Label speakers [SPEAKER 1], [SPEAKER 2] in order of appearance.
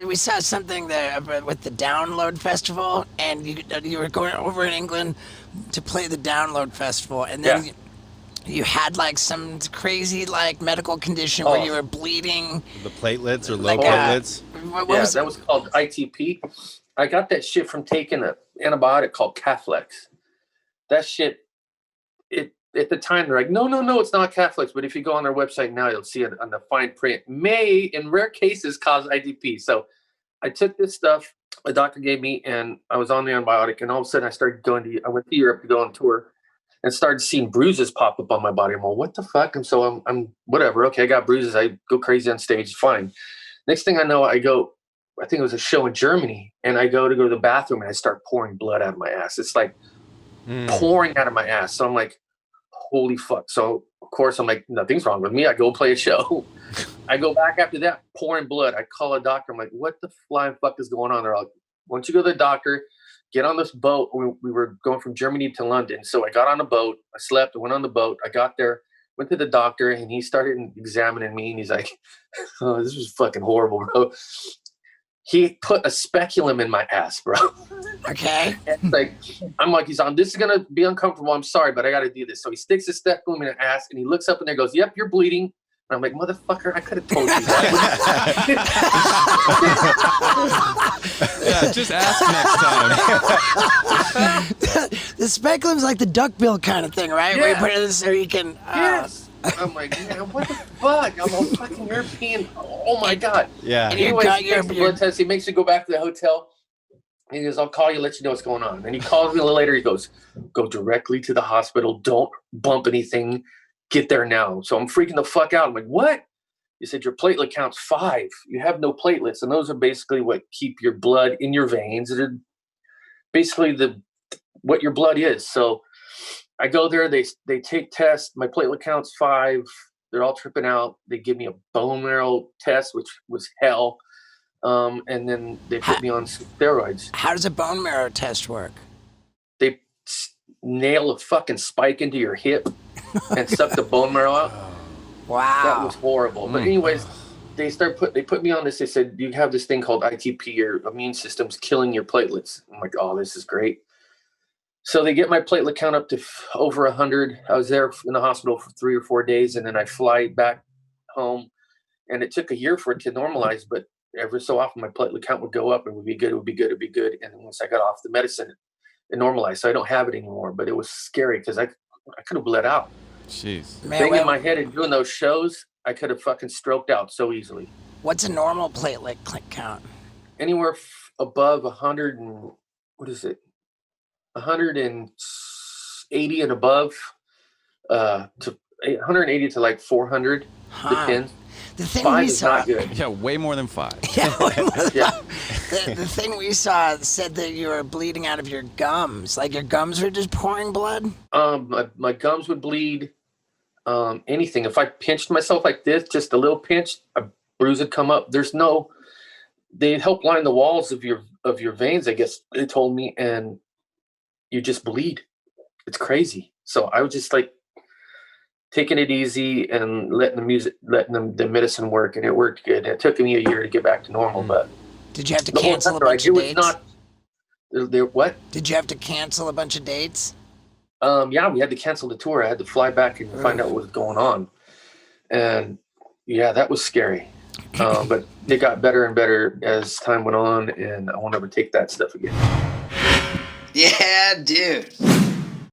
[SPEAKER 1] we saw something there with the Download Festival, and you were going over in England to play the Download Festival, and then
[SPEAKER 2] Yeah.
[SPEAKER 1] you had like some crazy like medical condition where you
[SPEAKER 2] Oh,
[SPEAKER 1] were bleeding,
[SPEAKER 3] The platelets or low
[SPEAKER 1] like
[SPEAKER 2] horrible.
[SPEAKER 3] platelets.
[SPEAKER 1] what
[SPEAKER 2] Yeah,
[SPEAKER 1] was
[SPEAKER 2] that
[SPEAKER 1] it?
[SPEAKER 2] was called ITP. I got that shit from taking an antibiotic called Caflex. That shit, it at the time they're like, no, no, no, it's not Caflex. But if you go on their website now, you'll see it on the fine print. May, in rare cases, cause ITP. So I took this stuff a doctor gave me, and I was on the antibiotic, and all of a sudden I went to Europe to go on tour, and started seeing bruises pop up on my body. I'm like, what the fuck? And so I'm whatever. Okay, I got bruises. I go crazy on stage. Fine. Next thing I know, I think it was a show in Germany, and I go to the bathroom, and I start pouring blood out of my ass. It's like pouring out of my ass. So I'm like, holy fuck. So of course I'm like, nothing's wrong with me. I go play a show. I go back after that, pouring blood. I call a doctor. I'm like, what the flying fuck is going on? They're like, why don't you go to the doctor, get on this boat. We were going from Germany to London. So I got on a boat. I slept. I went on the boat. I got there, went to the doctor, and he started examining me. And he's like, oh, this was fucking horrible, bro. He put a speculum in my ass, bro.
[SPEAKER 1] Okay.
[SPEAKER 2] And like, I'm like, this is gonna be uncomfortable. I'm sorry, but I got to do this. So he sticks his speculum in my ass, and he looks up in there, and goes, "Yep, you're bleeding." And I'm like, "Motherfucker, I could have told you that."
[SPEAKER 4] Yeah, just ask next time.
[SPEAKER 1] The speculum's like the duckbill kind of thing, right? Where you
[SPEAKER 2] Yeah.
[SPEAKER 1] put it in so you can.
[SPEAKER 2] Yes. I'm like, man, what the fuck? I'm a fucking European. Oh my god.
[SPEAKER 3] Yeah.
[SPEAKER 1] And you
[SPEAKER 2] Anyways,
[SPEAKER 1] got
[SPEAKER 2] he takes the blood test. He makes me go back to the hotel. He goes, I'll call you, let you know what's going on. And he calls me a little later. He goes, go directly to the hospital. Don't bump anything. Get there now. So I'm freaking the fuck out. I'm like, what? He said, your platelet count's 5. You have no platelets. And those are basically what keep your blood in your veins. They're basically what your blood is. So I go there. They take tests. My platelet count's 5. They're all tripping out. They give me a bone marrow test, which was hell. And then they put me on steroids.
[SPEAKER 1] How does a bone marrow test work?
[SPEAKER 2] They nail a fucking spike into your hip and suck the bone marrow out.
[SPEAKER 1] Wow.
[SPEAKER 2] That was horrible. But anyways, they put me on this. They said, you have this thing called ITP. Your immune system's killing your platelets. I'm like, oh, this is great. So they get my platelet count up to over 100. I was there in the hospital for 3 or 4 days, and then I fly back home. And it took a year for it to normalize, but every so often my platelet count would go up. It would be good. It would be good. It'd be good. And then once I got off the medicine, it normalized. So I don't have it anymore. But it was scary because I could have bled out.
[SPEAKER 4] Jeez.
[SPEAKER 1] Man,
[SPEAKER 2] Thing in my head and doing those shows, I could have fucking stroked out so easily.
[SPEAKER 1] what's a normal platelet count?
[SPEAKER 2] Anywhere above 100 and what is it? 180 and above, to 180 to like 400. Depends.
[SPEAKER 1] The thing
[SPEAKER 2] 5
[SPEAKER 1] we
[SPEAKER 2] is
[SPEAKER 1] saw.
[SPEAKER 2] not good.
[SPEAKER 4] Yeah, way more than 5.
[SPEAKER 1] Yeah,
[SPEAKER 2] Yeah.
[SPEAKER 1] the thing we saw said that you were bleeding out of your gums. Like your gums were just pouring blood.
[SPEAKER 2] My gums would bleed. Anything. If I pinched myself like this, just a little pinch, a bruise would come up. They help line the walls of your veins, I guess they told me, and you just bleed. It's crazy. So I was just like taking it easy and letting the medicine work, and it worked good. It took me a year to get back to normal, but
[SPEAKER 1] Did you have to
[SPEAKER 2] the whole
[SPEAKER 1] cancel a
[SPEAKER 2] time,
[SPEAKER 1] bunch of
[SPEAKER 2] it was
[SPEAKER 1] dates?
[SPEAKER 2] not. What?
[SPEAKER 1] Did you have to cancel a bunch of dates?
[SPEAKER 2] Yeah, we had to cancel the tour. I had to fly back and find out what was going on, and yeah, that was scary. But it got better and better as time went on, and I won't ever take that stuff again.
[SPEAKER 5] Yeah, dude.